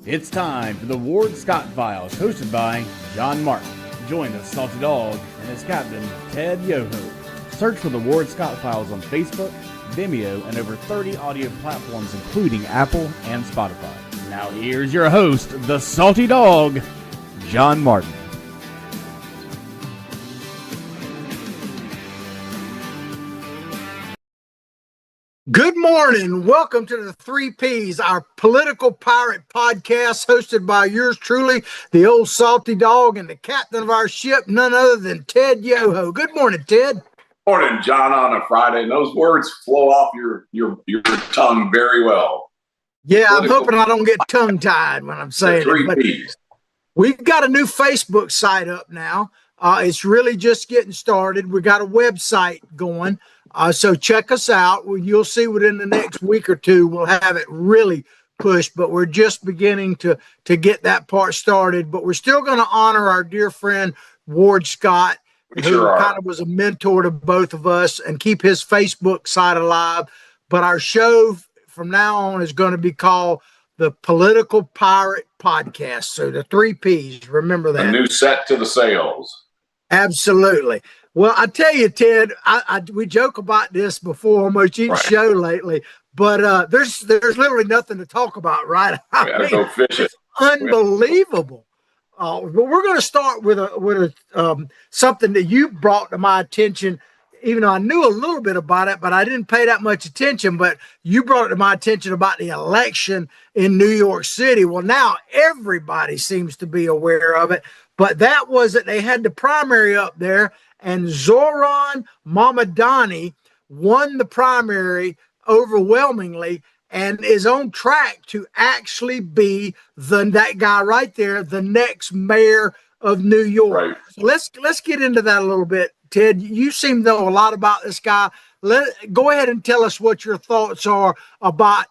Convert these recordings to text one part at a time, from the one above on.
It's time for the Ward Scott Files, hosted by John Martin. Join the Salty Dog and his captain, Ted Yoho. Search for the Ward Scott Files on Facebook, Vimeo, and over 30 audio platforms, including Apple and Spotify. Now here's your host, the Salty Dog, John Martin. Good morning. Welcome to the 3 Ps, our political pirate podcast, hosted by yours truly, the old Salty Dog, and the captain of our ship, none other than Ted Yoho. Good morning, Ted. Morning, John, on a Friday. And those words flow off your tongue very well. Yeah, I'm hoping I don't get tongue-tied when I'm saying it. But we've got a new Facebook site up now. It's really just getting started. We got a website going. So check us out. You'll see within the next week or two, we'll have it really pushed, but we're just beginning to get that part started. But we're still going to honor our dear friend, Ward Scott, who kind of was a mentor to both of us, and keep his Facebook site alive. But our show from now on is going to be called the Political Pirate Podcast. So the 3 Ps, remember that. A new set to the sails. Absolutely. Well, I tell you, Ted, we joke about this before almost each show lately, but there's literally nothing to talk about, right? I mean, go fishing. It's unbelievable. But we're going to start with something that you brought to my attention, even though I knew a little bit about it, but I didn't pay that much attention. But you brought it to my attention about the election in New York City. Well, now everybody seems to be aware of it, but that was that they had the primary up there, and Zohran Mamdani won the primary overwhelmingly and is on track to actually be that guy right there, the next mayor of New York. Right. So let's get into that a little bit, Ted. You seem to know a lot about this guy. Go ahead and tell us what your thoughts are about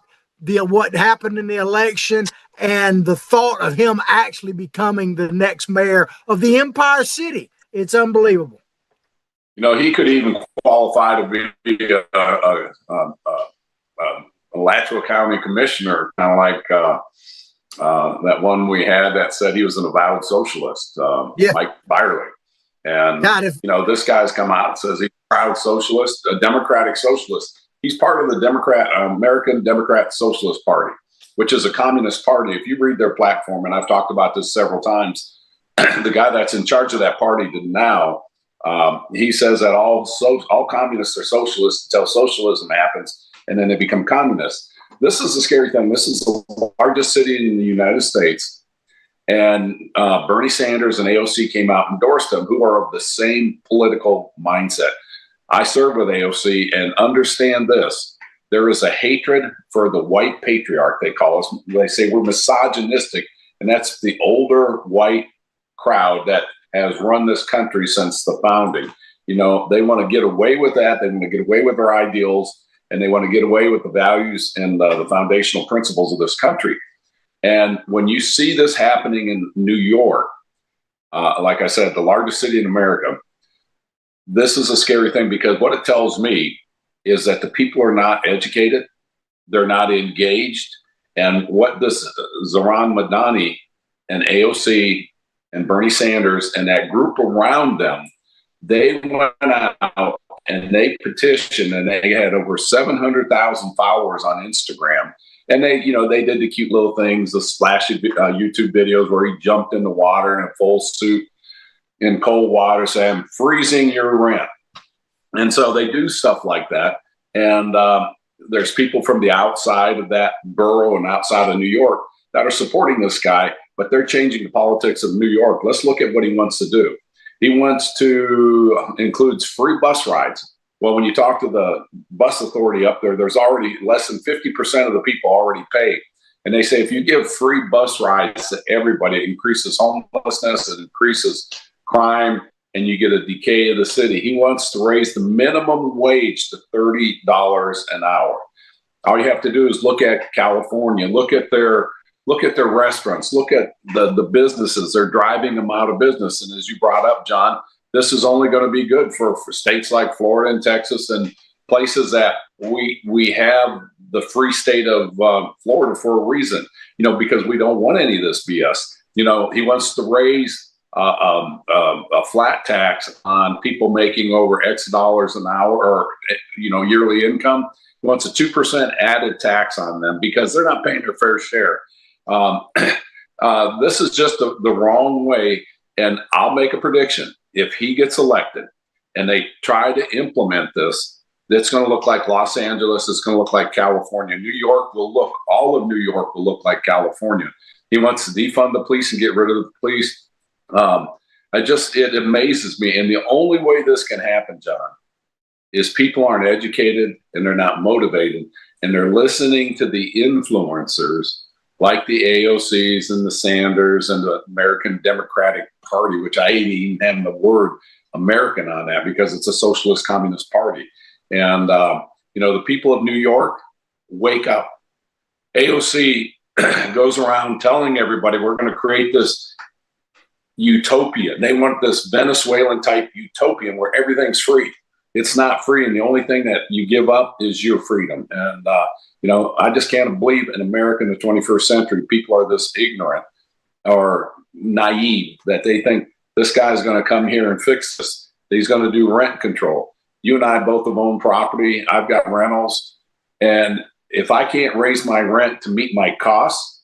what happened in the election and the thought of him actually becoming the next mayor of the Empire City. It's unbelievable. You know, he could even qualify to be a Alachua County commissioner, kind of like that one we had that said he was an avowed socialist, Mike Byerly. And, this guy's come out and says he's a proud socialist, a democratic socialist. He's part of the American Democrat Socialist Party, which is a communist party. If you read their platform, and I've talked about this several times, the guy that's in charge of that party now, he says that all communists are socialists until socialism happens, and then they become communists. This is the scary thing. This is the largest city in the United States, and Bernie Sanders and AOC came out and endorsed him, who are of the same political mindset. I serve with AOC and understand this. There is a hatred for the white patriarch, they call us. They say we're misogynistic, and that's the older white crowd that has run this country since the founding. You know, they want to get away with that. They want to get away with their ideals, and they want to get away with the values and the foundational principles of this country. And when you see this happening in New York, like I said, the largest city in America, this is a scary thing, because what it tells me is that the people are not educated, they're not engaged, and what this Zohran Mamdani and AOC and Bernie Sanders and that group around them, they went out and they petitioned, and they had over 700,000 followers on Instagram. And they did the cute little things, the splashy YouTube videos where he jumped in the water in a full suit in cold water saying, "I'm freezing your rent." And so they do stuff like that. And there's people from the outside of that borough and outside of New York that are supporting this guy, but they're changing the politics of New York. Let's look at what he wants to do. He wants to includes free bus rides. Well, when you talk to the bus authority up there, there's already less than 50% of the people already pay. And they say if you give free bus rides to everybody, it increases homelessness, it increases crime, and you get a decay of the city. He wants to raise the minimum wage to $30 an hour. All you have to do is look at California, look at their restaurants, look at the businesses. They're driving them out of business. And as you brought up, John, this is only going to be good for states like Florida and Texas and places that we have the free state of Florida for a reason, because we don't want any of this BS. He wants to raise a flat tax on people making over X dollars an hour or, yearly income. He wants a 2% added tax on them because they're not paying their fair share. This is just the wrong way. And I'll make a prediction. If he gets elected and they try to implement this, it's going to look like Los Angeles. It's going to look like California. All of New York will look like California. He wants to defund the police and get rid of the police. It amazes me. And the only way this can happen, John, is people aren't educated and they're not motivated and they're listening to the influencers like the AOCs and the Sanders and the American Democratic Party, which I ain't even having the word American on that because it's a socialist communist party. And, the people of New York, wake up. AOC goes around telling everybody we're going to create this utopia. They want this Venezuelan type utopian where everything's free. It's not free. And the only thing that you give up is your freedom. And, I just can't believe in America in the 21st century, people are this ignorant or naive that they think this guy's going to come here and fix this. He's going to do rent control. You and I both have owned property. I've got rentals. And if I can't raise my rent to meet my costs,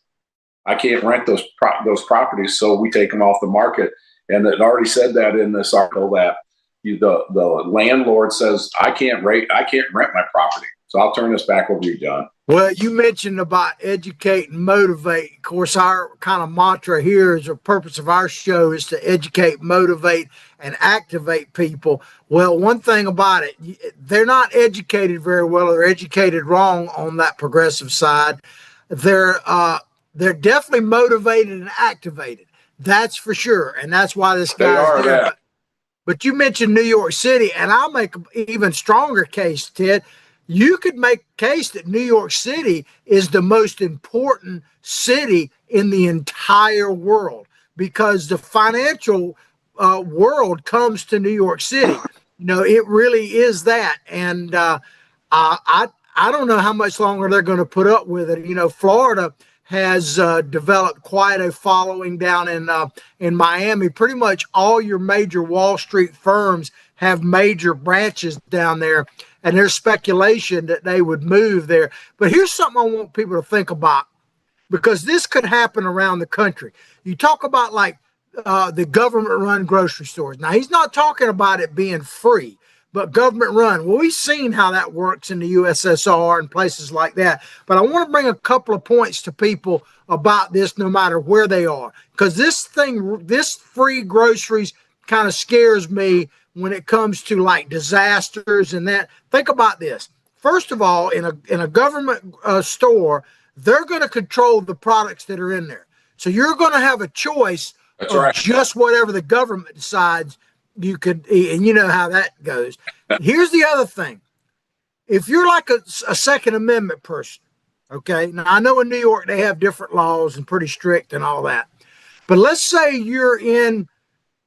I can't rent those properties. So we take them off the market. And it already said that in this article that the landlord says, I can't rent my property. So I'll turn this back over to you, John. Well, you mentioned about educate and motivate. Of course, our kind of mantra here is the purpose of our show is to educate, motivate, and activate people. Well, one thing about it, they're not educated very well. They're educated wrong on that progressive side. They're definitely motivated and activated. That's for sure. And that's why this guy's there. Yeah. But you mentioned New York City, and I'll make an even stronger case, Ted. You could make a case that New York City is the most important city in the entire world because the financial world comes to New York City. It really is that. And I don't know how much longer they're going to put up with it. Florida has developed quite a following down in Miami. Pretty much all your major Wall Street firms have major branches down there, and there's speculation that they would move there. But here's something I want people to think about, because this could happen around the country. You talk about like the government-run grocery stores. Now, he's not talking about it being free, but government-run. Well, we've seen how that works in the USSR and places like that. But I want to bring a couple of points to people about this, no matter where they are, because this free groceries kind of scares me when it comes to like disasters and that. Think about this. First of all, in a government store, they're going to control the products that are in there. So you're going to have a choice of just whatever the government decides you could eat, and you know how that goes. Here's the other thing. If you're like a Second Amendment person, okay, now I know in New York they have different laws and pretty strict and all that, but let's say you're in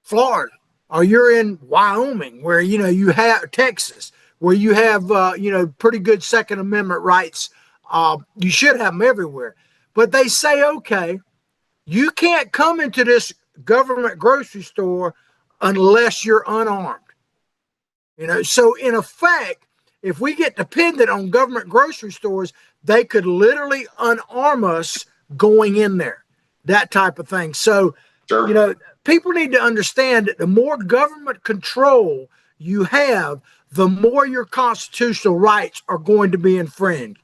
Florida or you're in Wyoming where, you have Texas, where you have, pretty good Second Amendment rights. You should have them everywhere. But they say, okay, you can't come into this government grocery store unless you're unarmed. So in effect, if we get dependent on government grocery stores, they could literally unarm us going in there, that type of thing. So, sure. People need to understand that the more government control you have, the more your constitutional rights are going to be infringed.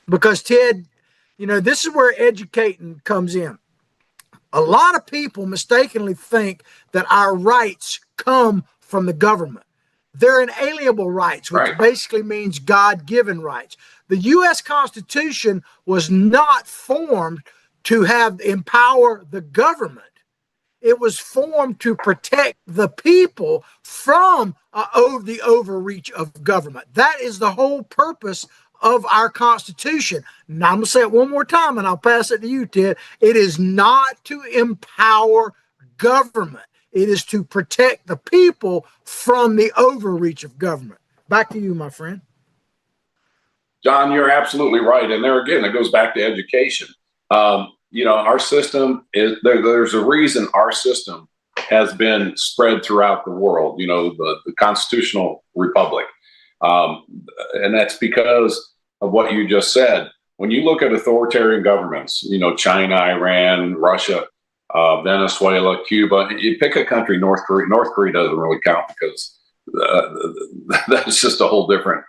Because, Ted, this is where educating comes in. A lot of people mistakenly think that our rights come from the government. They're inalienable rights, which basically means God-given rights. The U.S. Constitution was not formed to empower the government. It was formed to protect the people from the overreach of government. That is the whole purpose of our Constitution. Now, I'm going to say it one more time, and I'll pass it to you, Ted. It is not to empower government. It is to protect the people from the overreach of government. Back to you, my friend. John, you're absolutely right. And there again, it goes back to education. Our system is there's a reason our system has been spread throughout the world, the constitutional republic. And that's because of what you just said. When you look at authoritarian governments, China, Iran, Russia, Venezuela, Cuba, you pick a country, North Korea. North Korea doesn't really count because that's just a whole different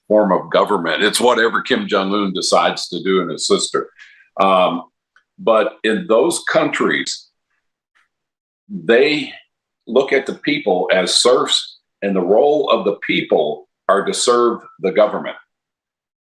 form of government. It's whatever Kim Jong-un decides to do and his sister. But in those countries, they look at the people as serfs, and the role of the people are to serve the government.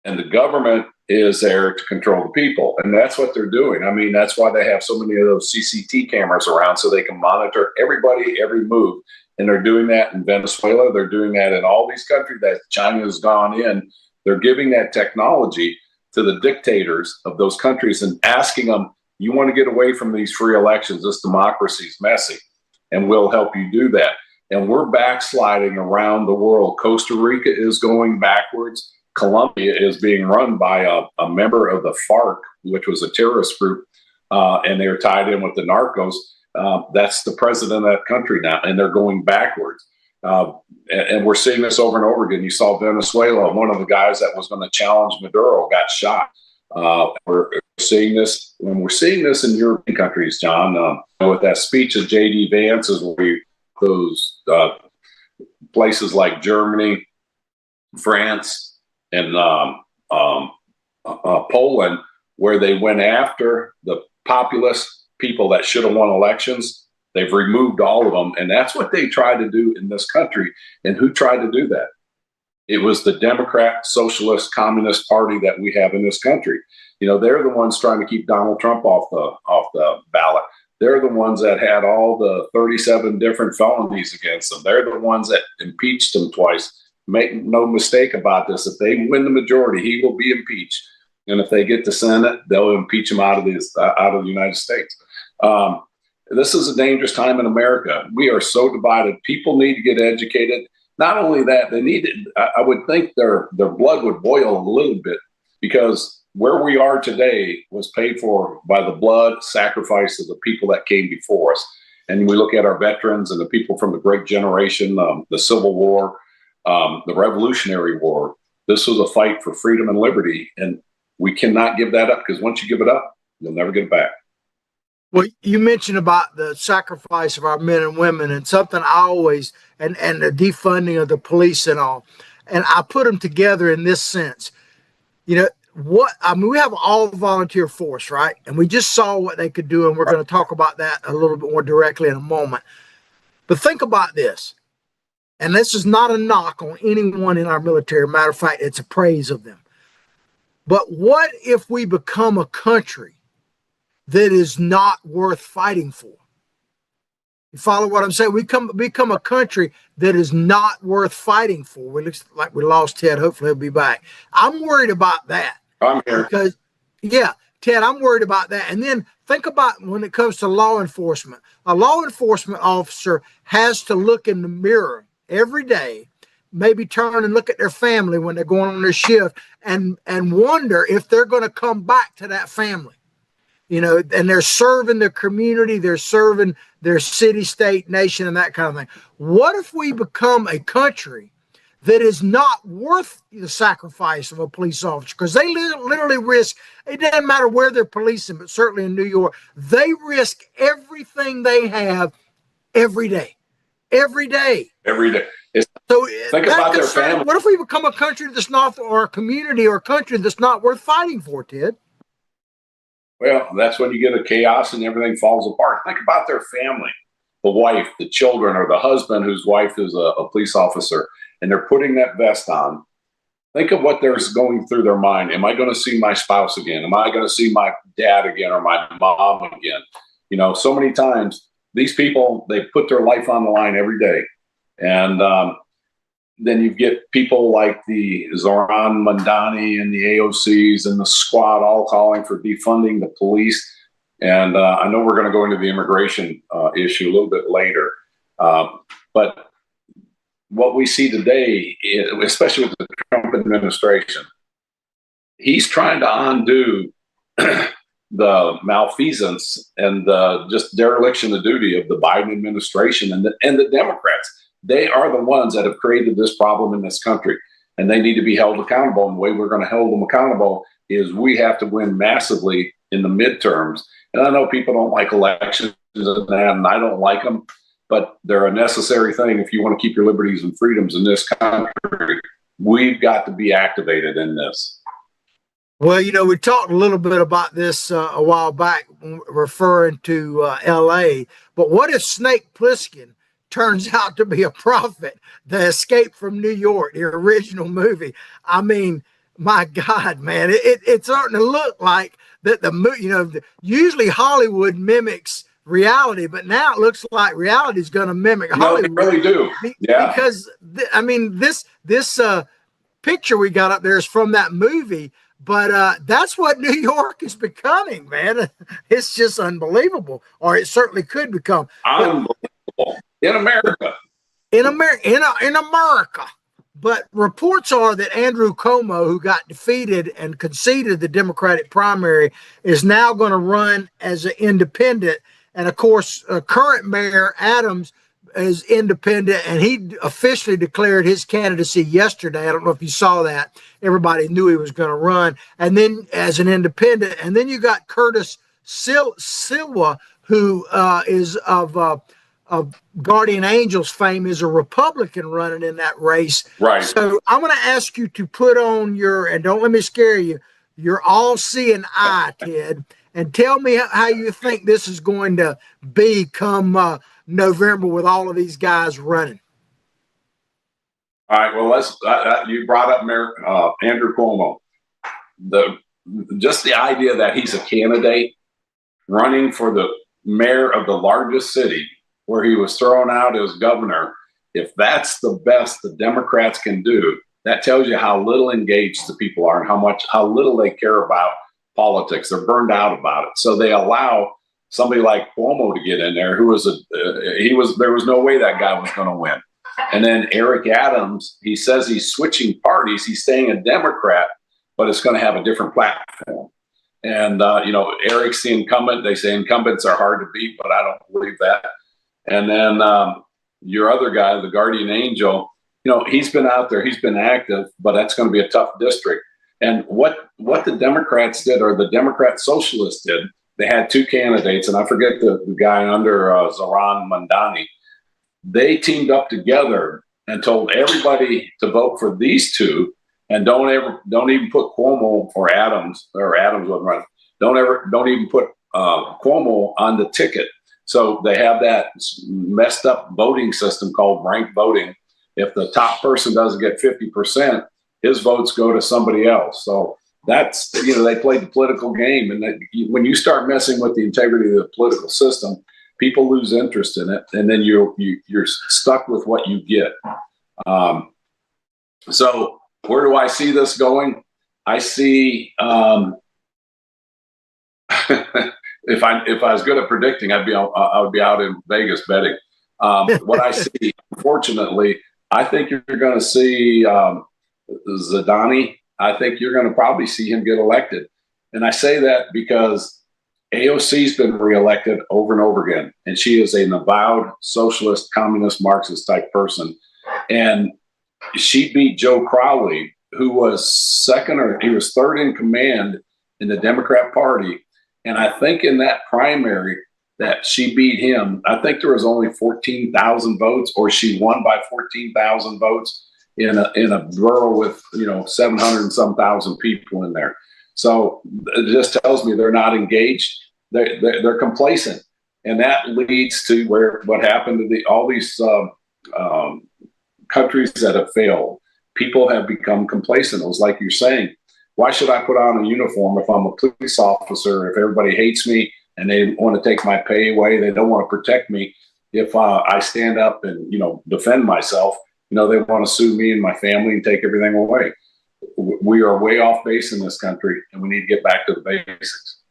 And the government is there to control the people. And that's what they're doing. I mean, that's why they have so many of those CCT cameras around so they can monitor everybody, every move. And they're doing that in Venezuela. They're doing that in all these countries that China has gone in. They're giving that technology to the dictators of those countries and asking them, you want to get away from these free elections? This democracy is messy, and we'll help you do that. And we're backsliding around the world. Costa Rica is going backwards. Colombia is being run by a member of the FARC, which was a terrorist group, and they're tied in with the narcos. That's the president of that country now, and they're going backwards. And we're seeing this over and over again. You saw Venezuela, one of the guys that was going to challenge Maduro got shot. We're seeing this when we're seeing this in European countries, John, with that speech of J.D. Vance, is where those places like Germany, France, and Poland, where they went after the populist people that should have won elections. They've removed all of them. And that's what they tried to do in this country. And who tried to do that? It was the Democrat, Socialist, Communist Party that we have in this country. They're the ones trying to keep Donald Trump off the ballot. They're the ones that had all the 37 different felonies against them. They're the ones that impeached him twice. Make no mistake about this. If they win the majority, he will be impeached. And if they get the Senate, they'll impeach him out of the United States. This is a dangerous time in America. We are so divided. People need to get educated. Not only that, they need it. I would think their blood would boil a little bit, because where we are today was paid for by the blood sacrifice of the people that came before us. And we look at our veterans and the people from the Great Generation, the Civil War, the Revolutionary War. This was a fight for freedom and liberty, and we cannot give that up, because once you give it up, you'll never get it back. Well, you mentioned about the sacrifice of our men and women, and something I always, and the defunding of the police and all, and I put them together in this sense. We have all volunteer force, right? And we just saw what they could do, and we're going to talk about that a little bit more directly in a moment. But think about this. And this is not a knock on anyone in our military. Matter of fact, it's a praise of them. But what if we become a country that is not worth fighting for? You follow what I'm saying? We become a country that is not worth fighting for. It looks like we lost Ted. Hopefully he'll be back. I'm worried about that. I'm here. Because, Ted, I'm worried about that. And then think about when it comes to law enforcement. A law enforcement officer has to look in the mirror every day, maybe turn and look at their family when they're going on their shift, and wonder if they're going to come back to that family. And they're serving their community, they're serving their city, state, nation, and that kind of thing. What if we become a country that is not worth the sacrifice of a police officer? Because they literally risk, it doesn't matter where they're policing, but certainly in New York, they risk everything they have every day. Every day. So think about their family. What if we become a country that's not, or a community or a country that's not worth fighting for, Ted? Well, that's when you get a chaos and everything falls apart. Think about their family, the wife, the children, or the husband whose wife is a police officer, and they're putting that vest on. Think of what they're going through their mind. Am I going to see my spouse again? Am I going to see my dad again or my mom again? So many times these people, they put their life on the line every day. And then you get people like the Zoran Mandani and the AOCs and the squad all calling for defunding the police. And I know we're going to go into the immigration issue a little bit later. But what we see today, especially with the Trump administration, he's trying to undo the malfeasance and the just dereliction of duty of the Biden administration and the Democrats. They are the ones that have created this problem in this country, and they need to be held accountable. And the way we're going to hold them accountable is we have to win massively in the midterms. And I know people don't like elections and that, and I don't like them, but they're a necessary thing if you want to keep your liberties and freedoms in this country. We've got to be activated in this. Well, you know, we talked a little bit about this a while back, referring to L.A., but what if Snake Plissken turns out to be a prophet, The Escape from New York, the original movie? I mean, my God, man, it's starting to look like that usually Hollywood mimics reality, but now it looks like reality is going to mimic Hollywood. No, they really do. Yeah. Because, this picture we got up there is from that movie. But that's what New York is becoming, man. It's just unbelievable, or it certainly could become. Unbelievable in America. In America. But reports are that Andrew Cuomo, who got defeated and conceded the Democratic primary, is now going to run as an independent. And of course, current Mayor Adams is independent, and he officially declared his candidacy yesterday. I don't know if you saw that. Everybody knew he was going to run, and then as an independent. And then you got Curtis Sliwa, who is of Guardian Angels fame, is a Republican running in that race. Right. So I'm going to ask you to put on and don't let me scare you, your all-seeing eye, Ted, and tell me how you think this is going to be come November with all of these guys running. All right. Well, you brought up Mayor Andrew Cuomo. Just the idea that he's a candidate running for the mayor of the largest city where he was thrown out as governor. If that's the best the Democrats can do, that tells you how little engaged the people are and how little they care about politics. They're burned out about it. So they allow somebody like Cuomo to get in there, there was no way that guy was going to win. And then Eric Adams, he says he's switching parties. He's staying a Democrat, but it's going to have a different platform. And, Eric's the incumbent. They say incumbents are hard to beat, but I don't believe that. And then your other guy, the Guardian Angel, he's been out there, he's been active, but that's going to be a tough district. And what the Democrats did, or the Democrat Socialists did, they had two candidates, and I forget the guy under Zohran Mamdani. They teamed up together and told everybody to vote for these two, and don't even put Cuomo or Adams wasn't running. Don't even put Cuomo on the ticket. So they have that messed up voting system called ranked voting. If the top person doesn't get 50%, his votes go to somebody else. So that's, they played the political game. And when you start messing with the integrity of the political system, people lose interest in it. And then you're stuck with what you get. So where do I see this going? I see, if I was good at predicting, I would be out in Vegas betting. What I see, unfortunately, I think you're going to see Zidani. I think you're going to probably see him get elected. And I say that because AOC's been reelected over and over again. And she is an avowed socialist, communist, Marxist type person. And she beat Joe Crowley, who was he was third in command in the Democrat Party. And I think in that primary that she beat him, I think there was only 14,000 votes, or she won by 14,000 votes in a borough with 700 and some thousand people in there. So it just tells me they're not engaged. They're complacent, and that leads to what happened to all these countries that have failed. People have become complacent. It was like you're saying. Why should I put on a uniform if I'm a police officer? If everybody hates me and they want to take my pay away, they don't want to protect me. If I stand up and defend myself, they want to sue me and my family and take everything away. We are way off base in this country, and we need to get back to the basics.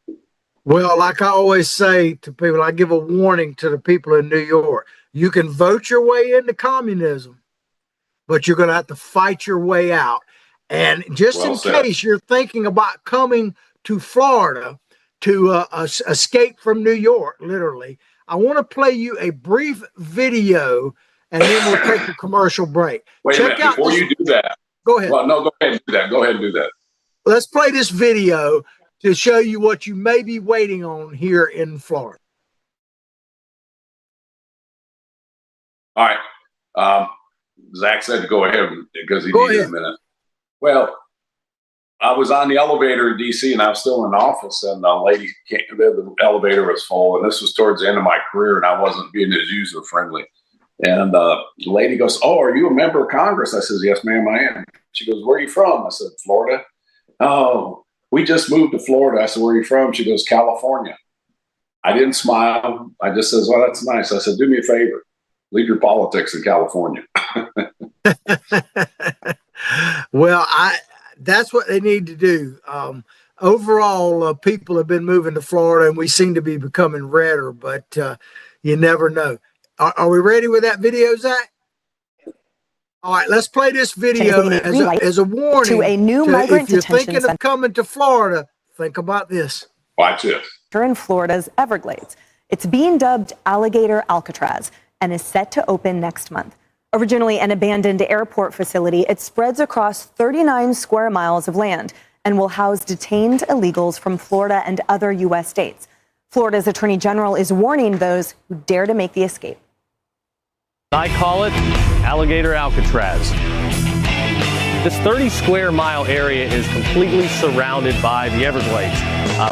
Well, like I always say to people, I give a warning to the people in New York. You can vote your way into communism, but you're going to have to fight your way out. And just Well in said. case you're thinking about coming to Florida to escape from New York, literally, I want to play you a brief video, and then we'll take a commercial break. Wait a minute, before you do that. Go ahead. Well, no, go ahead and do that. Go ahead and do that. Let's play this video to show you what you may be waiting on here in Florida. All right. Zach said to go ahead because he Go needed ahead. a minute. Well, I was on the elevator in D.C. and I was still in the office, and the lady came, the elevator was full, and this was towards the end of my career, and I wasn't being as user friendly. And the lady goes, "Oh, are you a member of Congress?" I says, "Yes, ma'am, I am." She goes, "Where are you from?" I said, "Florida." "Oh, we just moved to Florida." I said, "Where are you from?" She goes, "California." I didn't smile. I just says, "Well, that's nice." I said, "Do me a favor. Leave your politics in California." Well, that's what they need to do. Overall, people have been moving to Florida, and we seem to be becoming redder, but you never know. Are we ready with that video, Zach? All right, let's play this video as a warning to a new migrant if you're detention thinking of coming to Florida. Think about this. Watch this. in Florida's Everglades. It's being dubbed Alligator Alcatraz and is set to open next month. Originally an abandoned airport facility, it spreads across 39 square miles of land and will house detained illegals from Florida and other U.S. states. Florida's Attorney General is warning those who dare to make the escape. I call it Alligator Alcatraz. This 30 square mile area is completely surrounded by the Everglades.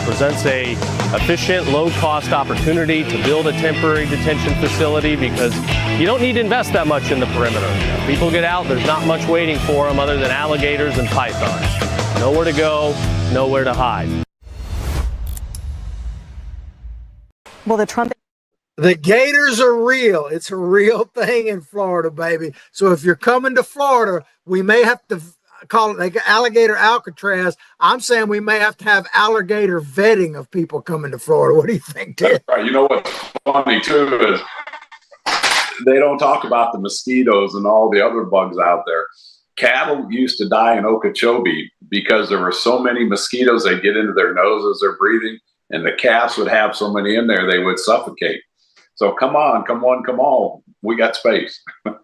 Presents a efficient, low-cost opportunity to build a temporary detention facility because you don't need to invest that much in the perimeter. If people get out, there's not much waiting for them other than alligators and pythons. Nowhere to go, nowhere to hide. Well, The gators are real. It's a real thing in Florida, baby. So if you're coming to Florida, we may have to call it like Alligator Alcatraz. I'm saying we may have to have alligator vetting of people coming to Florida. What do you think, Ted? That's right. You know what's funny too is they don't talk about the mosquitoes and all the other bugs out there. Cattle used to die in Okeechobee because there were so many mosquitoes they get into their noses, they're breathing, and the calves would have so many in there they would suffocate. So come on, come on. We got space.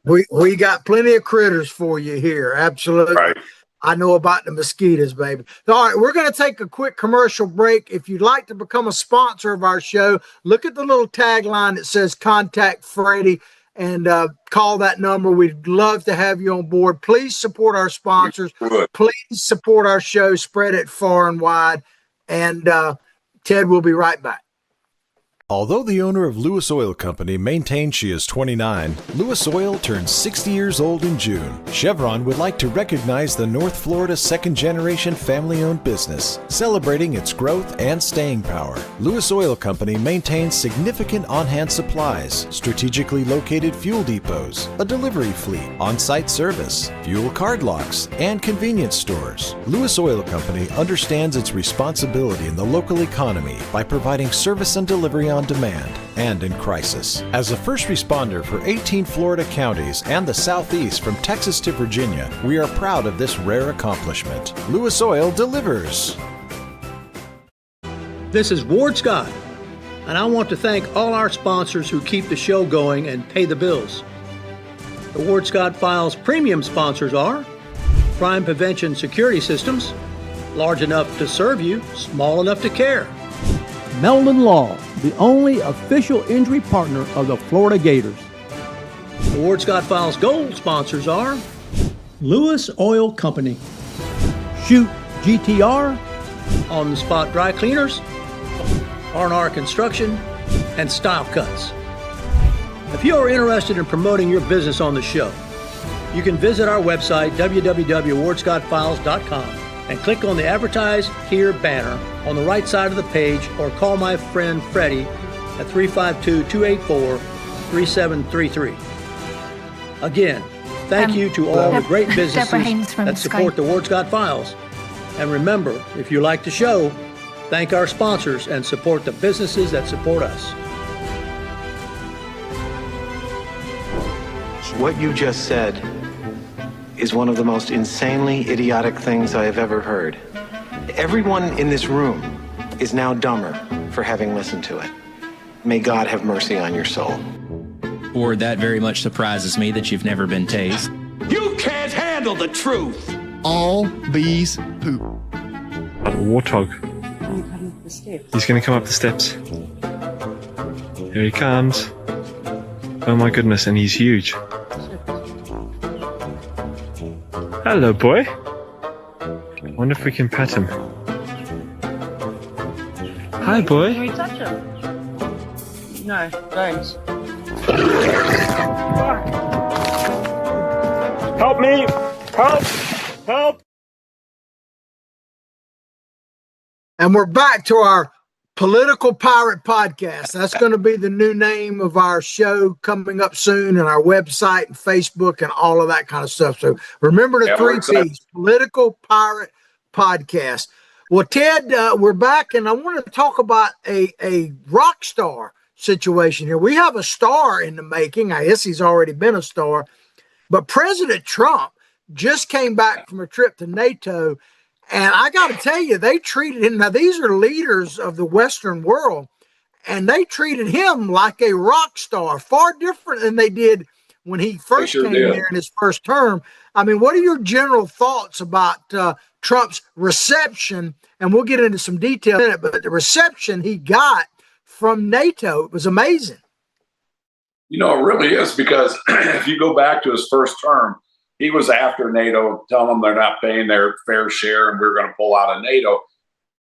We got plenty of critters for you here. Absolutely. Right. I know about the mosquitoes, baby. All right, we're going to take a quick commercial break. If you'd like to become a sponsor of our show, look at the little tagline that says Contact Freddie and call that number. We'd love to have you on board. Please support our sponsors. Please support our show. Spread it far and wide. And Ted, we'll be right back. Although the owner of Lewis Oil Company maintains she is 29, Lewis Oil turns 60 years old in June. Chevron would like to recognize the North Florida second-generation family-owned business, celebrating its growth and staying power. Lewis Oil Company maintains significant on-hand supplies, strategically located fuel depots, a delivery fleet, on-site service, fuel card locks, and convenience stores. Lewis Oil Company understands its responsibility in the local economy by providing service and delivery on demand and in crisis. As a first responder for 18 Florida counties and the Southeast from Texas to Virginia, we are proud of this rare accomplishment. Lewis Oil delivers. This is Ward Scott, and I want to thank all our sponsors who keep the show going and pay the bills. The Ward Scott Files premium sponsors are Crime Prevention Security Systems, large enough to serve you, small enough to care. Meldon Law, the only official injury partner of the Florida Gators. The Ward Scott Files Gold sponsors are Lewis Oil Company, Shoot GTR, On the Spot Dry Cleaners, R&R Construction, and Style Cuts. If you are interested in promoting your business on the show, you can visit our website, www.wardscottfiles.com, and click on the Advertise Here banner on the right side of the page, or call my friend Freddie at 352-284-3733. Again, thank you to all the great businesses that support the Ward Scott Files. And remember, if you like the show, thank our sponsors and support the businesses that support us. What you just said is one of the most insanely idiotic things I have ever heard. Everyone in this room is now dumber for having listened to it. May God have mercy on your soul. Or that very much surprises me that you've never been tased. You can't handle the truth! All bees poop. A warthog. He's going to come up the steps. Here he comes. Oh my goodness, and he's huge. Hello, boy. I wonder if we can pet him. Hi, boy. Can we touch him? No, don't. Help me! Help! Help! And we're back to our Political Pirate Podcast. That's going to be the new name of our show coming up soon, and our website and Facebook and all of that kind of stuff. So remember the three P's, Political Pirate Podcast. Well, Ted, we're back, and I want to talk about a rock star situation here. We have a star in the making. I guess he's already been a star, but President Trump just came back from a trip to NATO. And I got to tell you, they treated him. Now, these are leaders of the Western world, and they treated him like a rock star, far different than they did when he first came there in his first term. I mean, what are your general thoughts about Trump's reception? And we'll get into some detail in it, but the reception he got from NATO, it was amazing. You know, it really is, because if you go back to his first term, he was after NATO, telling them they're not paying their fair share and we're going to pull out of NATO.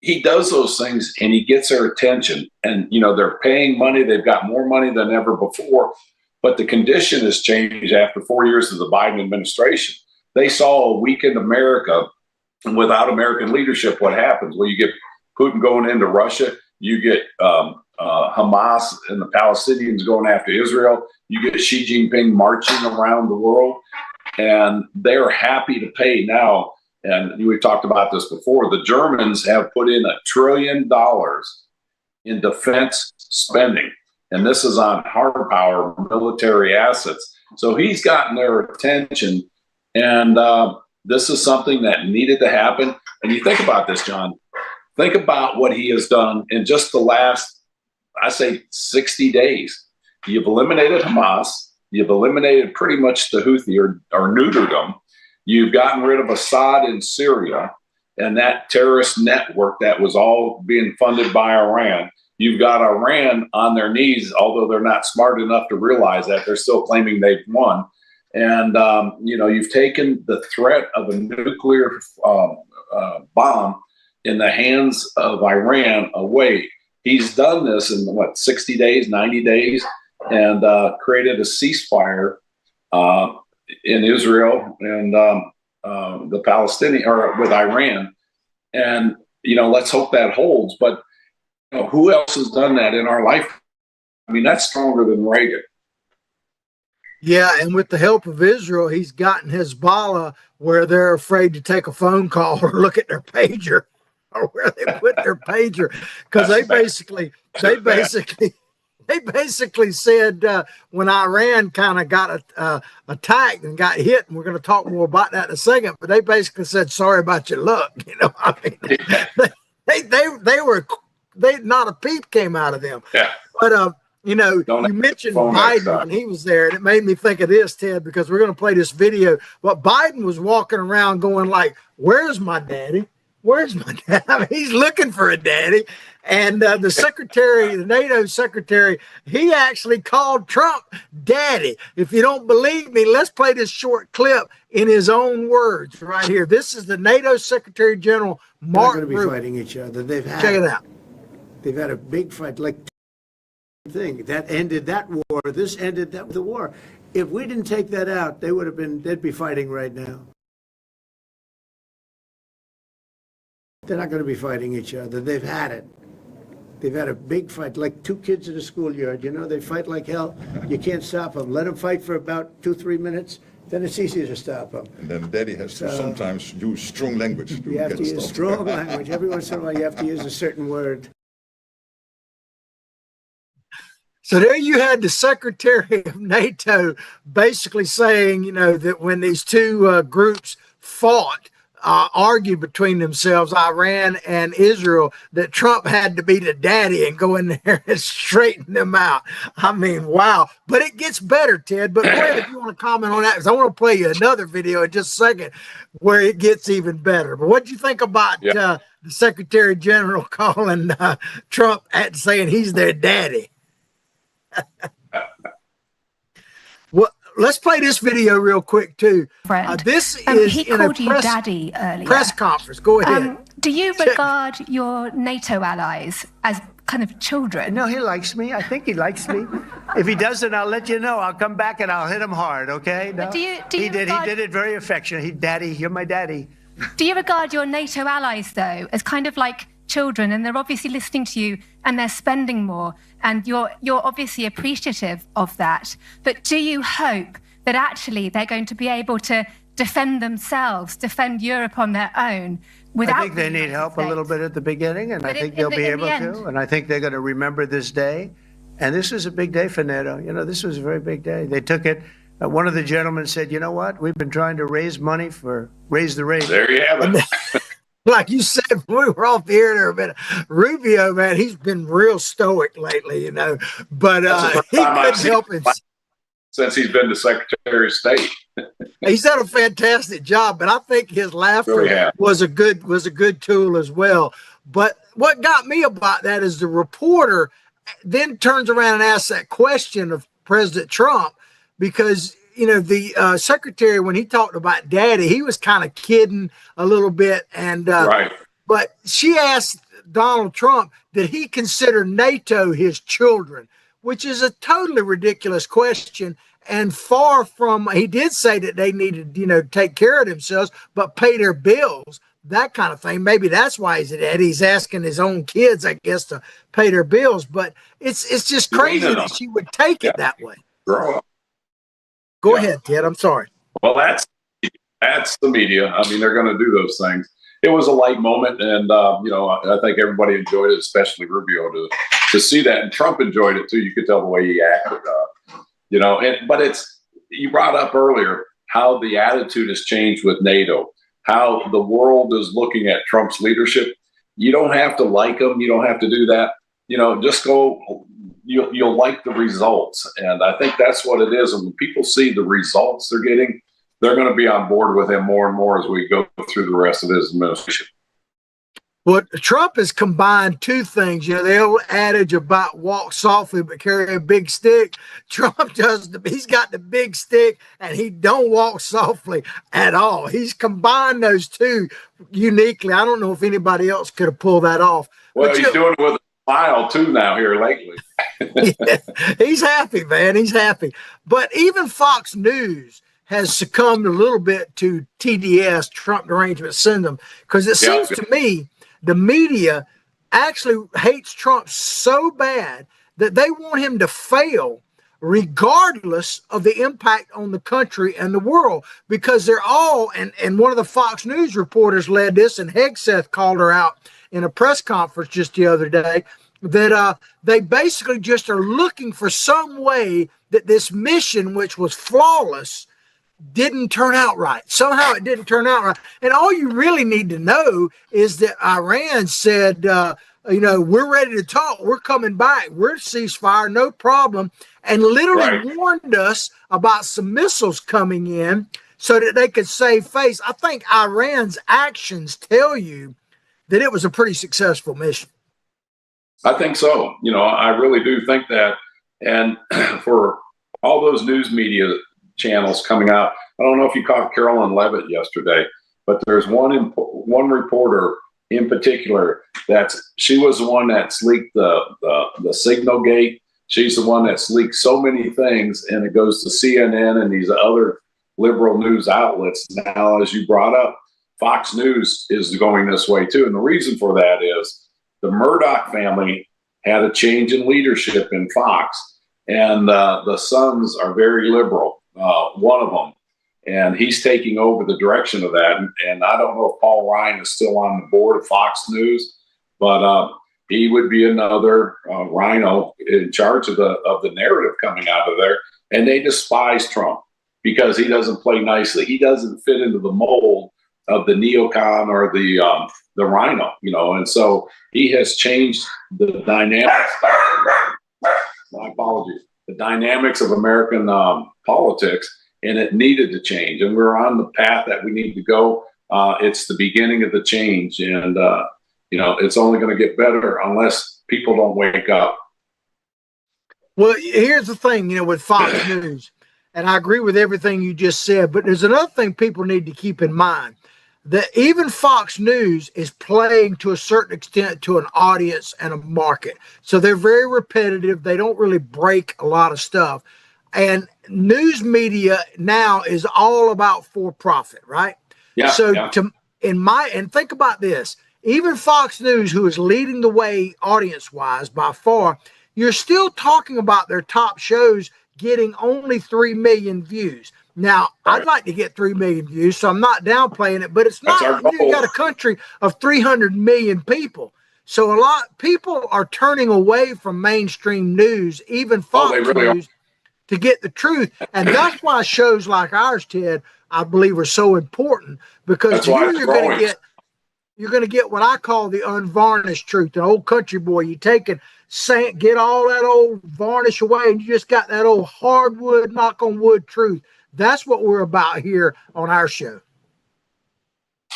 He does those things and he gets their attention. And, you know, they're paying money. They've got more money than ever before. But the condition has changed after 4 years of the Biden administration. They saw a weakened America, and without American leadership, what happens? Well, you get Putin going into Russia. You get Hamas and the Palestinians going after Israel. You get Xi Jinping marching around the world. And they're happy to pay now. And we've talked about this before. The Germans have put in $1 trillion in defense spending. And this is on hard power military assets. So he's gotten their attention. And this is something that needed to happen. And you think about this, John. Think about what he has done in just the last, I say, 60 days. You've eliminated Hamas. You've eliminated pretty much the Houthi or neutered them. You've gotten rid of Assad in Syria and that terrorist network that was all being funded by Iran. You've got Iran on their knees, although they're not smart enough to realize that. They're still claiming they've won. And, you know, you've taken the threat of a nuclear bomb in the hands of Iran away. He's done this in, 60 days, 90 days? And created a ceasefire in Israel and the Palestinian, or with Iran. And, you know, let's hope that holds. But you know, who else has done that in our life? I mean, that's stronger than Reagan. Yeah, and with the help of Israel, he's gotten Hezbollah where they're afraid to take a phone call or look at their pager, or where they put their pager, because they basically said when Iran kind of got attacked and got hit, and we're going to talk more about that in a second, but they basically said, sorry about your luck. You know, I mean, they not a peep came out of them. Yeah. But, you know, you mentioned Biden when he was there, and it made me think of this, Ted, because we're going to play this video. But Biden was walking around going like, where's my daddy? Where's my dad? I mean, he's looking for a daddy. And the secretary, the NATO secretary, he actually called Trump daddy. If you don't believe me, let's play this short clip in his own words right here. This is the NATO Secretary General, Mark Rutte. They're going to be fighting each other. Check it out. They've had a big fight, like thing that ended that war. This ended the war. If we didn't take that out, they'd be fighting right now. They're not going to be fighting each other. They've had it. They've had a big fight, like two kids in a schoolyard. You know, they fight like hell. You can't stop them. Let them fight for about 2-3 minutes. Then it's easier to stop them. And then Daddy has to sometimes use strong language. You have to use strong language. Every once in a while, you have to use a certain word. So there you had the Secretary of NATO basically saying, you know, that when these two groups fought, argued between themselves, Iran and Israel, that Trump had to be the daddy and go in there and straighten them out. I mean, wow. But it gets better, Ted. But go ahead if you want to comment on that, because I want to play you another video in just a second where it gets even better. But what do you think about the Secretary General calling Trump at saying he's their daddy? Well, let's play this video real quick too. This is he in a called you daddy earlier. press conference. Go ahead. Do you regard your NATO allies as kind of children? No, he likes me. I think he likes me. If he doesn't, I'll let you know. I'll come back and I'll hit him hard, okay? No? He did it very affectionate. Daddy, you're my daddy. Do you regard your NATO allies, though, as kind of like children, and they're obviously listening to you and they're spending more, and you're obviously appreciative of that, but do you hope that actually they're going to be able to defend themselves, defend Europe on their own without... I think they need help a little bit at the beginning, and I think they'll be able to, and I think they're going to remember this day, and this is a big day for NATO. You know, this was a very big day. They took it. One of the gentlemen said, you know what, we've been trying to raise money for Raise the Rate. There you have it. Like you said, when we were off the air there a minute, Rubio, man, he's been real stoic lately, you know, but he couldn't help it. Since he's been the Secretary of State. He's done a fantastic job, but I think his laughter was a good tool as well. But what got me about that is the reporter then turns around and asks that question of President Trump, because you know, the secretary, when he talked about daddy, he was kind of kidding a little bit. And but she asked Donald Trump, did he consider NATO his children, which is a totally ridiculous question. And far from, he did say that they needed, you know, take care of themselves, but pay their bills, that kind of thing. Maybe that's why he's daddy. He's asking his own kids, I guess, to pay their bills. But it's just crazy that she would take it that way. Grow up. Go ahead, Ted. I'm sorry. Well, that's the media. I mean, they're going to do those things. It was a light moment, and you know, I think everybody enjoyed it, especially Rubio, to see that, and Trump enjoyed it too. You could tell the way he acted. You know, but it's, you brought up earlier how the attitude has changed with NATO, how the world is looking at Trump's leadership. You don't have to like him. You don't have to do that. You know, just go. You'll like the results. And I think that's what it is. And when people see the results they're getting, they're going to be on board with him more and more as we go through the rest of his administration. Well, Trump has combined two things. You know, the old adage about walk softly but carry a big stick. Trump he's got the big stick, and he don't walk softly at all. He's combined those two uniquely. I don't know if anybody else could have pulled that off. Well, he's doing it with a smile too now here lately. Yeah, he's happy, man. He's happy. But even Fox News has succumbed a little bit to TDS, Trump Derangement Syndrome, because it seems to me the media actually hates Trump so bad that they want him to fail regardless of the impact on the country and the world, because they're all, and one of the Fox News reporters led this, and Hegseth called her out in a press conference just the other day, that they basically just are looking for some way that this mission, which was flawless, didn't turn out right. Somehow it didn't turn out right. And all you really need to know is that Iran said, you know, we're ready to talk. We're coming back. We're ceasefire, no problem. And literally warned us about some missiles coming in so that they could save face. I think Iran's actions tell you that it was a pretty successful mission. I think so. You know, I really do think that. And for all those news media channels coming out, I don't know if you caught Carolyn Levitt yesterday, but there's one reporter in particular she was the one that leaked the Signal Gate. She's the one that's leaked so many things, and it goes to CNN and these other liberal news outlets. Now, as you brought up, Fox News is going this way too. And the reason for that is the Murdoch family had a change in leadership in Fox, and the sons are very liberal, one of them, and he's taking over the direction of that. And I don't know if Paul Ryan is still on the board of Fox News, but he would be another rhino in charge of the narrative coming out of there. And they despise Trump because he doesn't play nicely. He doesn't fit into the mold of the neocon or the rhino, you know. And so he has changed the dynamics. My apologies. The dynamics of American politics, and it needed to change. And we're on the path that we need to go. It's the beginning of the change, and you know, it's only going to get better unless people don't wake up. Well, here's the thing, you know, with Fox News, and I agree with everything you just said, but there's another thing people need to keep in mind, that even Fox News is playing to a certain extent to an audience and a market. So they're very repetitive. They don't really break a lot of stuff. And news media now is all about for profit, right? Yeah. So yeah. And think about this, even Fox News, who is leading the way audience-wise by far, you're still talking about their top shows getting only 3 million views. Now, I'd like to get 3 million views, so I'm not downplaying it, but it's not. You got a country of 300 million people. So a lot people are turning away from mainstream news, even Fox News, to get the truth. And that's why shows like ours, Ted, I believe are so important, because here you're going to get what I call the unvarnished truth. An old country boy, you take it, get all that old varnish away, and you just got that old hardwood, knock on wood truth. That's what we're about here on our show.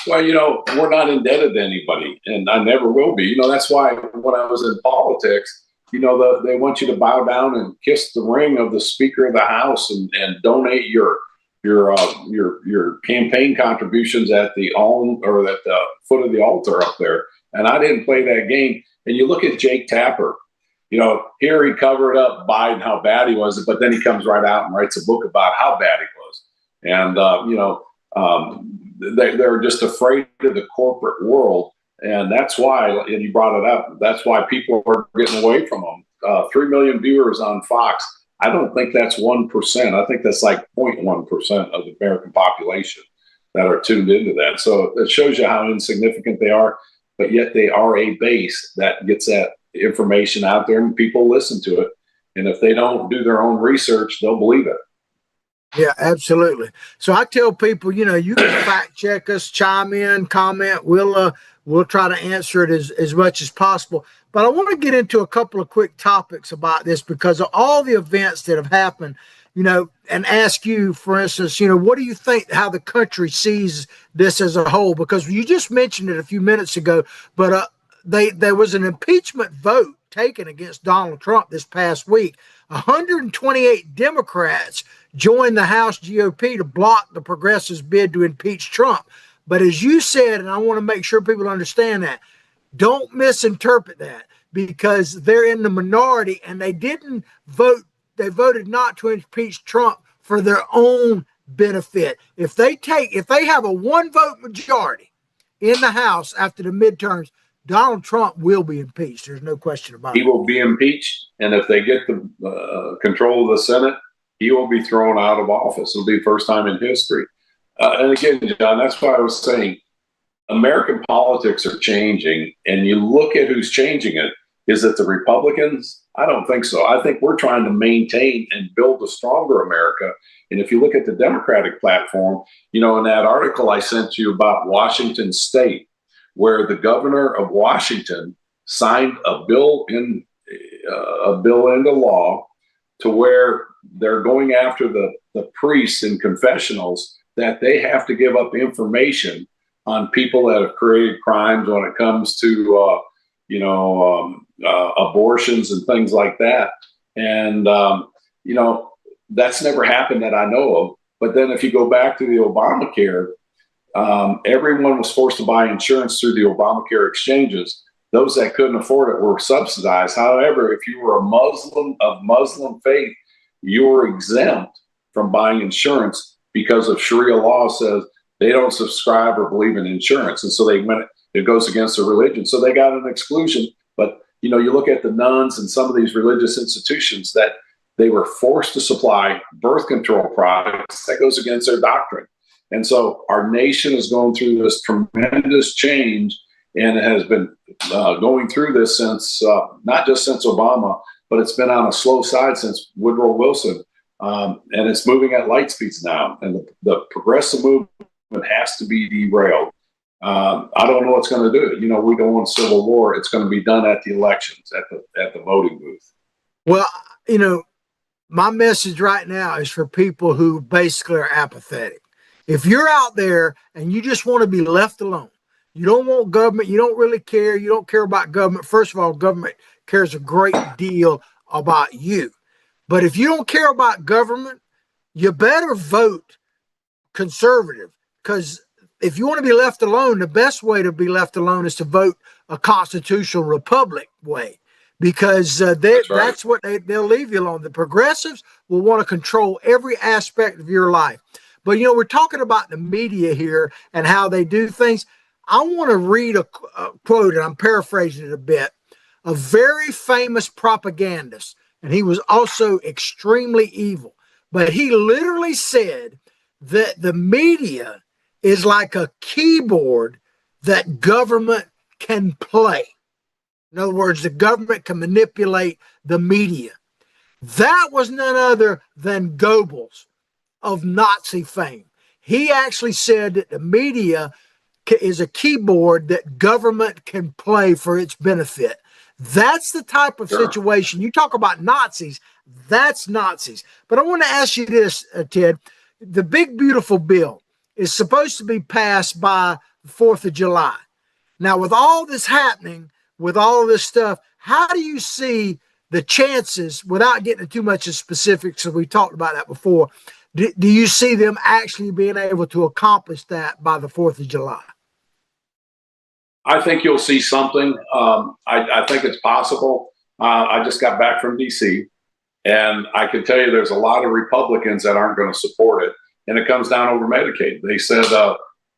Well, you know, we're not indebted to anybody, and I never will be. You know, that's why when I was in politics, you know, they want you to bow down and kiss the ring of the Speaker of the House and donate your campaign contributions at the foot of the altar up there. And I didn't play that game. And you look at Jake Tapper, you know, here he covered up Biden, how bad he was, but then he comes right out and writes a book about how bad he was. And, you know, they're just afraid of the corporate world. And that's why, and you brought it up, that's why people are getting away from them. 3 million viewers on Fox. I don't think that's 1%. I think that's like 0.1% of the American population that are tuned into that. So it shows you how insignificant they are, but yet they are a base that gets that information out there and people listen to it. And if they don't do their own research, they'll believe it. Yeah, absolutely. So I tell people, you know, you can fact check us, chime in, comment. We'll try to answer it as much as possible. But I want to get into a couple of quick topics about this because of all the events that have happened, you know, and ask you, for instance, you know, what do you think how the country sees this as a whole? Because you just mentioned it a few minutes ago, but there was an impeachment vote taken against Donald Trump this past week. 128 Democrats joined the House GOP to block the progressives' bid to impeach Trump. But as you said, and I want to make sure people understand that, don't misinterpret that, because they're in the minority and they didn't vote. They voted not to impeach Trump for their own benefit. If they have a 1-vote majority in the House after the midterms, Donald Trump will be impeached. There's no question about it. He will be impeached. And if they get the control of the Senate, he will be thrown out of office. It'll be the first time in history. And again, John, that's why I was saying American politics are changing. And you look at who's changing it. Is it the Republicans? I don't think so. I think we're trying to maintain and build a stronger America. And if you look at the Democratic platform, you know, in that article I sent you about Washington State, where the governor of Washington signed a bill into law to where they're going after the priests in confessionals that they have to give up information on people that have created crimes when it comes to, abortions and things like that. And, you know, that's never happened that I know of. But then if you go back to the Obamacare, everyone was forced to buy insurance through the Obamacare exchanges. Those that couldn't afford it were subsidized. However, if you were a Muslim of Muslim faith, you were exempt from buying insurance because of Sharia law says they don't subscribe or believe in insurance. And so it goes against their religion. So they got an exclusion. But, you know, you look at the nuns and some of these religious institutions that they were forced to supply birth control products that goes against their doctrine. And so our nation is going through this tremendous change. and it has been going through this since not just since Obama, but it's been on a slow side since Woodrow Wilson, and it's moving at light speeds now. And the progressive movement has to be derailed. I don't know what's going to do it. We don't want civil war. It's going to be done at the elections, at the voting booth. Well, my message right now is for people who basically are apathetic. If you're out there and you just want to be left alone, you don't want government, you don't really care, you don't care about government. First of all, government cares a great deal about you. But if you don't care about government, you better vote conservative, because if you want to be left alone, the best way to be left alone is to vote a constitutional republic way, because that's what they'll leave you alone. The progressives will want to control every aspect of your life. But, we're talking about the media here and how they do things. I want to read a quote, and I'm paraphrasing it a bit. A very famous propagandist, and he was also extremely evil, but he literally said that the media is like a keyboard that government can play. In other words, the government can manipulate the media. That was none other than Goebbels of Nazi fame. He actually said that the media is a keyboard that government can play for its benefit. That's the type of situation. You talk about Nazis, that's Nazis. But I want to ask you this, Ted. The big, beautiful bill is supposed to be passed by the 4th of July. Now, with all this happening, with all this stuff, how do you see the chances, without getting into too much of specifics, because we talked about that before, do you see them actually being able to accomplish that by the 4th of July? I think you'll see something. I think it's possible. I just got back from D.C., and I can tell you there's a lot of Republicans that aren't going to support it, and it comes down over Medicaid. They said,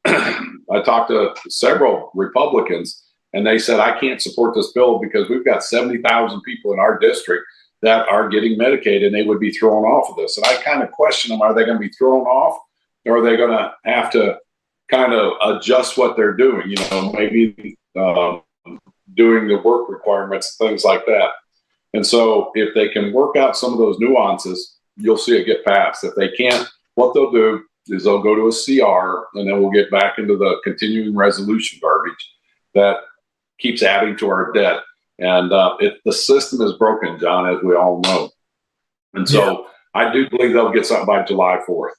I talked to several Republicans, and they said, I can't support this bill because we've got 70,000 people in our district that are getting Medicaid, and they would be thrown off of this. And I kind of question them, are they going to be thrown off, or are they going to have to kind of adjust what they're doing, maybe doing the work requirements, things like that. And so if they can work out some of those nuances, you'll see it get passed. If they can't, what they'll do is they'll go to a CR, and then we'll get back into the continuing resolution garbage that keeps adding to our debt. And the system is broken, John, as we all know. And so I do believe they'll get something by July 4th.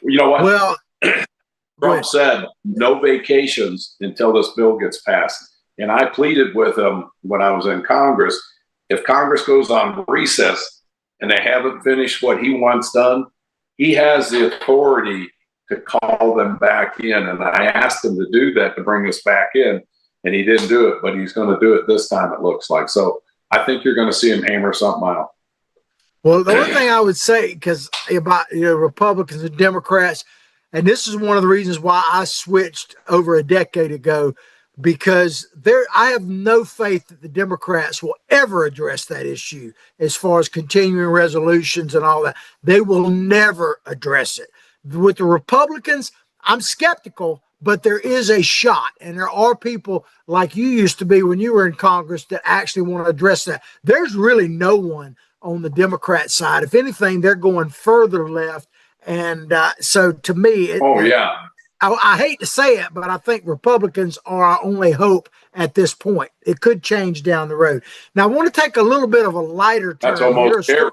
You know what? Well, Trump said no vacations until this bill gets passed. And I pleaded with him when I was in Congress, if Congress goes on recess and they haven't finished what he wants done, he has the authority to call them back in. And I asked him to do that, to bring us back in, and he didn't do it, but he's going to do it this time, it looks like. So I think you're going to see him hammer something out. Well, the one thing I would say, because about Republicans and Democrats, and this is one of the reasons why I switched over a decade ago, because I have no faith that the Democrats will ever address that issue as far as continuing resolutions and all that. They will never address it. With the Republicans, I'm skeptical, but there is a shot, and there are people like you used to be when you were in Congress that actually want to address that. There's really no one on the Democrat side. If anything, they're going further left. And so to me, I hate to say it, but I think Republicans are our only hope at this point. It could change down the road. Now, I want to take a little bit of a lighter turn. That's almost here.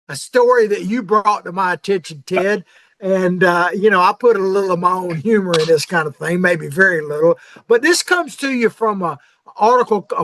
A story that you brought to my attention, Ted. And, I put a little of my own humor in this kind of thing, maybe very little. But this comes to you from a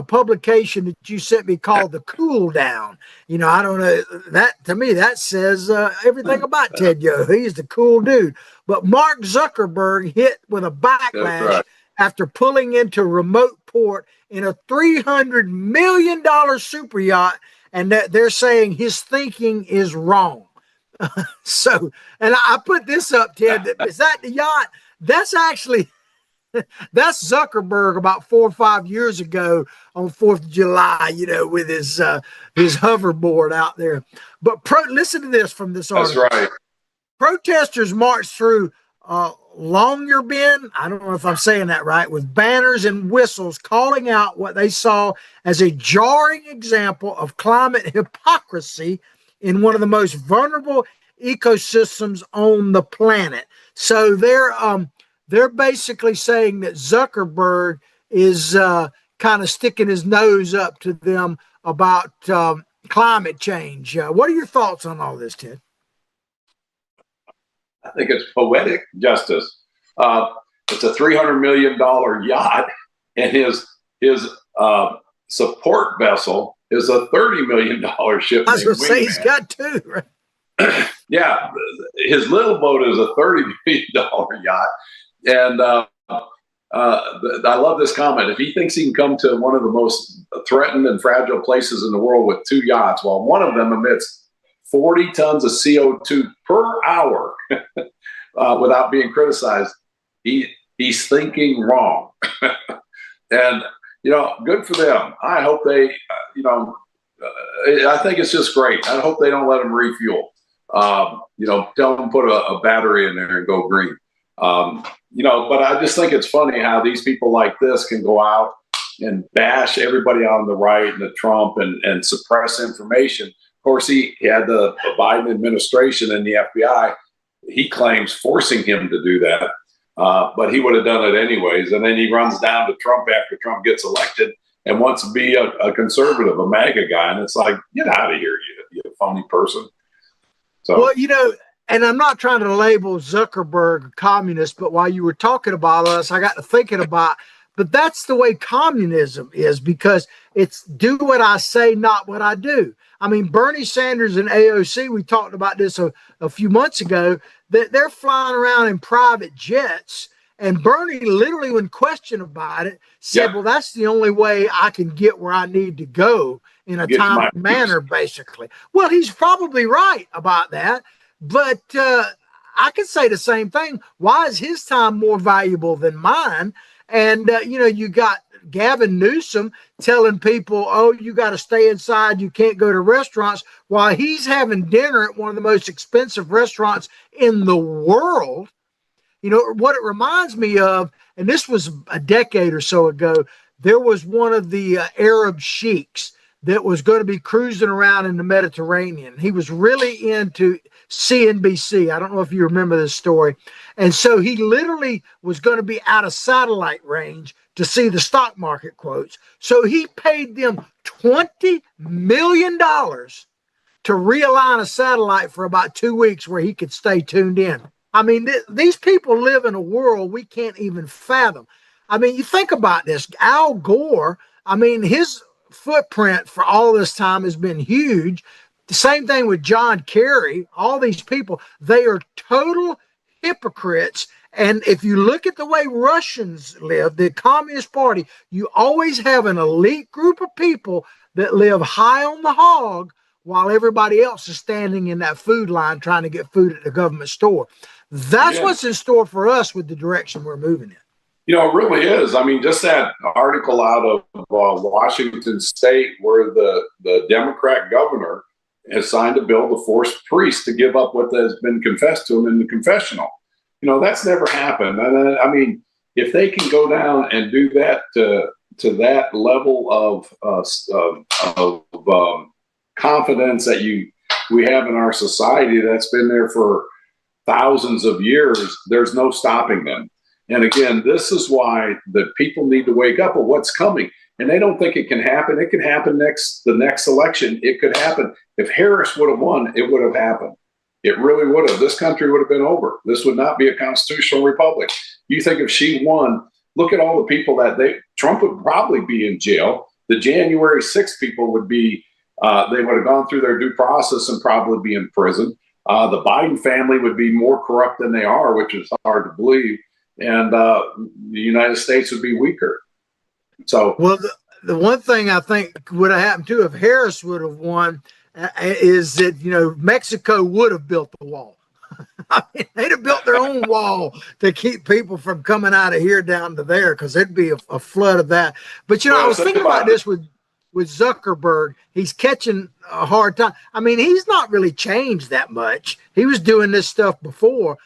publication that you sent me called The Cool Down. I don't know, that to me, that says everything about Ted Yoho. He's the cool dude. But Mark Zuckerberg hit with a backlash after pulling into remote port in a $300 million super yacht, and that they're saying his thinking is wrong. So, and I put this up, Ted. Is that the yacht? That's actually, that's Zuckerberg about 4 or 5 years ago on 4th of July, with his hoverboard out there. But listen to this from this article. That's right. Protesters marched through Longyearbyen, I don't know if I'm saying that right, with banners and whistles calling out what they saw as a jarring example of climate hypocrisy in one of the most vulnerable ecosystems on the planet. So they're basically saying that Zuckerberg is kind of sticking his nose up to them about climate change. What are your thoughts on all this, Ted? I think it's poetic justice. It's a $300 million yacht, and his support vessel is a $30 million ship. I was going to say he's got two, right? Yeah, his little boat is a $30 million yacht, and I love this comment. If he thinks he can come to one of the most threatened and fragile places in the world with two yachts, while one of them emits 40 tons of CO2 per hour without being criticized, he's thinking wrong. And, good for them. I hope they, I think it's just great. I hope they don't let them refuel. Tell them put a battery in there and go green. But I just think it's funny how these people like this can go out and bash everybody on the right and the Trump and suppress information. Of course, he had the Biden administration and the FBI, he claims, forcing him to do that. But he would have done it anyways. And then he runs down to Trump after Trump gets elected and wants to be a conservative, a MAGA guy. And it's like, get out of here, you phony person. So, well, and I'm not trying to label Zuckerberg a communist, but while you were talking about us, I got to thinking about, but that's the way communism is, because it's do what I say, not what I do. I mean, Bernie Sanders and AOC, we talked about this a few months ago, that they're flying around in private jets. And Bernie literally, when questioned about it, said, well, that's the only way I can get where I need to go in a timely manner, basically. Well, he's probably right about that. But I could say the same thing. Why is his time more valuable than mine? And, you got Gavin Newsom telling people, oh, you got to stay inside. You can't go to restaurants, while he's having dinner at one of the most expensive restaurants in the world. What it reminds me of, and this was a decade or so ago, there was one of the Arab sheiks that was going to be cruising around in the Mediterranean. He was really into CNBC. I don't know if you remember this story. And so he literally was going to be out of satellite range to see the stock market quotes. So he paid them $20 million to realign a satellite for about 2 weeks where he could stay tuned in. I mean, these people live in a world we can't even fathom. I mean, you think about this. Al Gore, I mean, his footprint for all this time has been huge. The same thing with John Kerry. All these people, they are total hypocrites. And if you look at the way Russians live, the Communist Party, you always have an elite group of people that live high on the hog while everybody else is standing in that food line trying to get food at the government store. That's what's in store for us with the direction we're moving in. It really is. I mean, just that article out of Washington State where the Democrat governor has signed a bill to force priests to give up what has been confessed to them in the confessional. That's never happened. And I mean, if they can go down and do that to that level of confidence that we have in our society that's been there for thousands of years, there's no stopping them. And again, this is why the people need to wake up at what's coming. And they don't think it can happen. It can happen the next election. It could happen. If Harris would have won, it would have happened. It really would have. This country would have been over. This would not be a constitutional republic. You think if she won, look at all the people Trump would probably be in jail. The January 6th people would be, they would have gone through their due process and probably be in prison. The Biden family would be more corrupt than they are, which is hard to believe. And the United States would be weaker. So, well, the one thing I think would have happened too if Harris would have won is that Mexico would have built the wall. I mean, they'd have built their own wall to keep people from coming out of here down to there, because there'd be a flood of that. But I was thinking about this with Zuckerberg. He's catching a hard time. I mean, he's not really changed that much. He was doing this stuff before.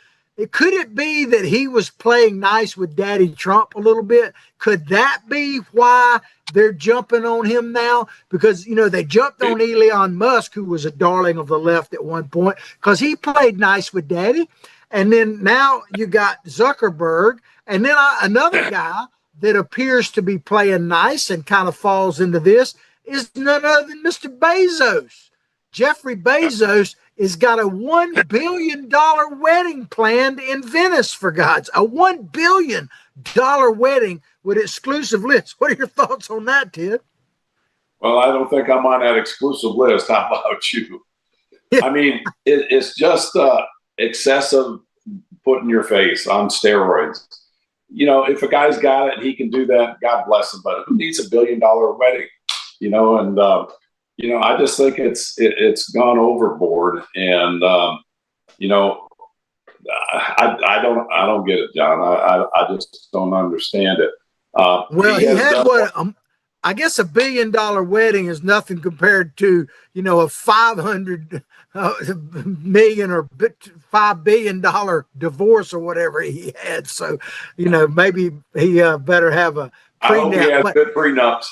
Could it be that he was playing nice with Daddy Trump a little bit? Could that be why they're jumping on him now? Because, you know, they jumped on Elon Musk, who was a darling of the left at one point, because he played nice with Daddy. And then now you got Zuckerberg, and then another guy that appears to be playing nice and kind of falls into this is none other than Mr. Bezos. Jeffrey Bezos has got a $1 billion wedding planned in Venice, for God's a $1 billion wedding with exclusive lists. What are your thoughts on that, Ted? Well, I don't think I'm on that exclusive list. How about you? I mean, it's just excessive put in your face on steroids. You know, if a guy's got it, he can do that. God bless him. But who needs $1 billion wedding? You know, and you know, I just think it's gone overboard, and you know, I don't get it, John. I just don't understand it. Well, he had what? I guess $1 billion wedding is nothing compared to, you know, a 500 million or $5 billion divorce or whatever he had. So, you know, maybe he better have a I hope he has good prenups.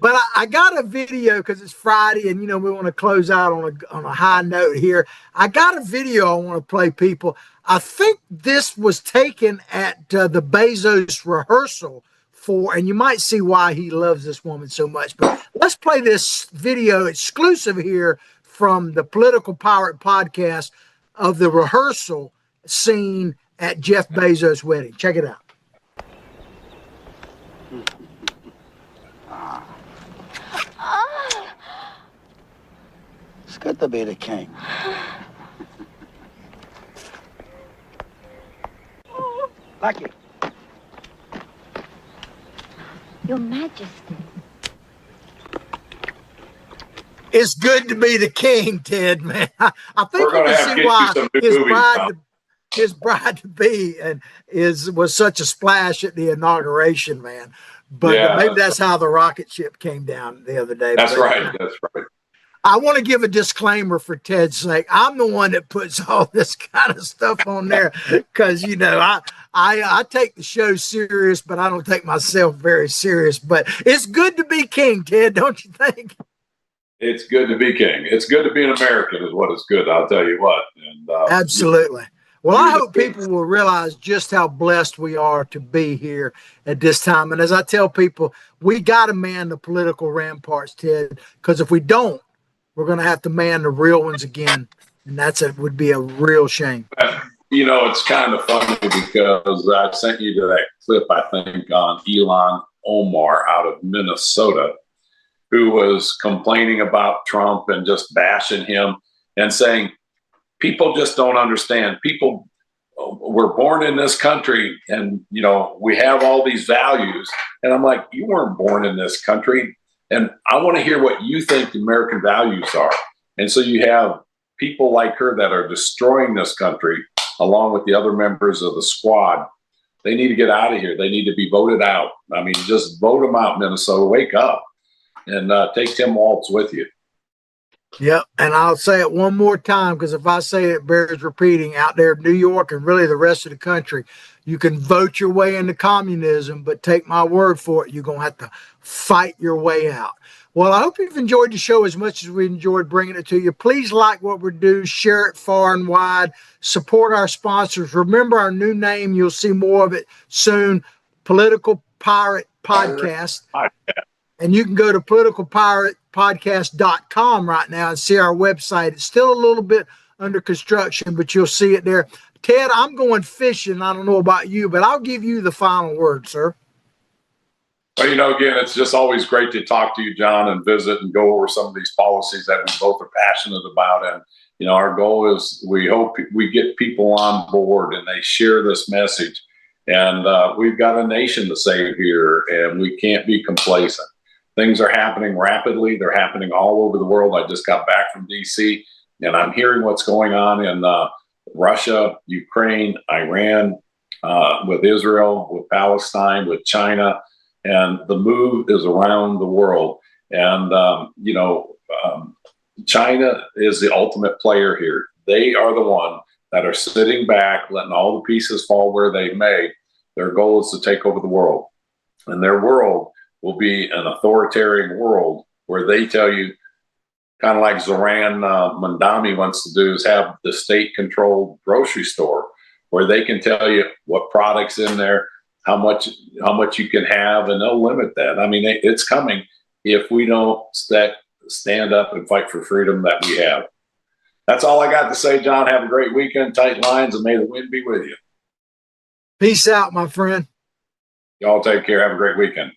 But I got a video because it's Friday, and you know we want to close out on a high note here. I got a video I want to play, people. I think this was taken at the Bezos rehearsal and you might see why he loves this woman so much. But let's play this video exclusive here from the Political Pirate podcast of the rehearsal scene at Jeff Bezos' wedding. Check it out. It's good to be the king. Lucky. Your Majesty. It's good to be the king, Ted, man. I think you can see why his bride to be was such a splash at the inauguration, man. But maybe that's how the rocket ship came down the other day. That's right. That's right. I want to give a disclaimer for Ted's sake. I'm the one that puts all this kind of stuff on there because, you know, I take the show serious, but I don't take myself very serious. But it's good to be king, Ted, don't you think? It's good to be king. It's good to be an American is what is good. I'll tell you what. And, absolutely. Well, I hope people will realize just how blessed we are to be here at this time. And as I tell people, we got to man the political ramparts, Ted, because if we don't, we're going to have to man the real ones again. And would be a real shame. You know, it's kind of funny because I sent you to that clip, I think, on Ilhan Omar out of Minnesota, who was complaining about Trump and just bashing him and saying, people just don't understand. People were born in this country and, you know, we have all these values. And I'm like, you weren't born in this country. And I want to hear what you think the American values are. And so you have people like her that are destroying this country along with the other members of the squad. They need to get out of here. They need to be voted out. I mean, just vote them out, Minnesota. Wake up and take Tim Walz with you. Yep, and I'll say it one more time because if I say it bears repeating, out there in New York and really the rest of the country, you can vote your way into communism, but take my word for it, you're going to have to fight your way out. Well, I hope you've enjoyed the show as much as we enjoyed bringing it to you. Please like what we do, share it far and wide, support our sponsors. Remember our new name, you'll see more of it soon, Political Pirate Podcast. And you can go to politicalpiratepodcast.com right now and see our website. It's still a little bit under construction, but you'll see it there. Ted, I'm going fishing. I don't know about you, but I'll give you the final word, sir. Well, you know, again, it's just always great to talk to you, John, and visit and go over some of these policies that we both are passionate about. And, you know, our goal is we hope we get people on board and they share this message. And we've got a nation to save here, and we can't be complacent. Things are happening rapidly. They're happening all over the world. I just got back from D.C., and I'm hearing what's going on in Russia, Ukraine, Iran, with Israel, with Palestine, with China. And the move is around the world. And, China is the ultimate player here. They are the one that are sitting back, letting all the pieces fall where they may. Their goal is to take over the world. And their world will be an authoritarian world where they tell you, kind of like Zoran Mandami wants to do, is have the state-controlled grocery store where they can tell you what products in there, how much you can have, and they'll limit that. I mean, it's coming if we don't stand up and fight for freedom that we have. That's all I got to say, John. Have a great weekend, tight lines, and may the wind be with you. Peace out, my friend. Y'all take care. Have a great weekend.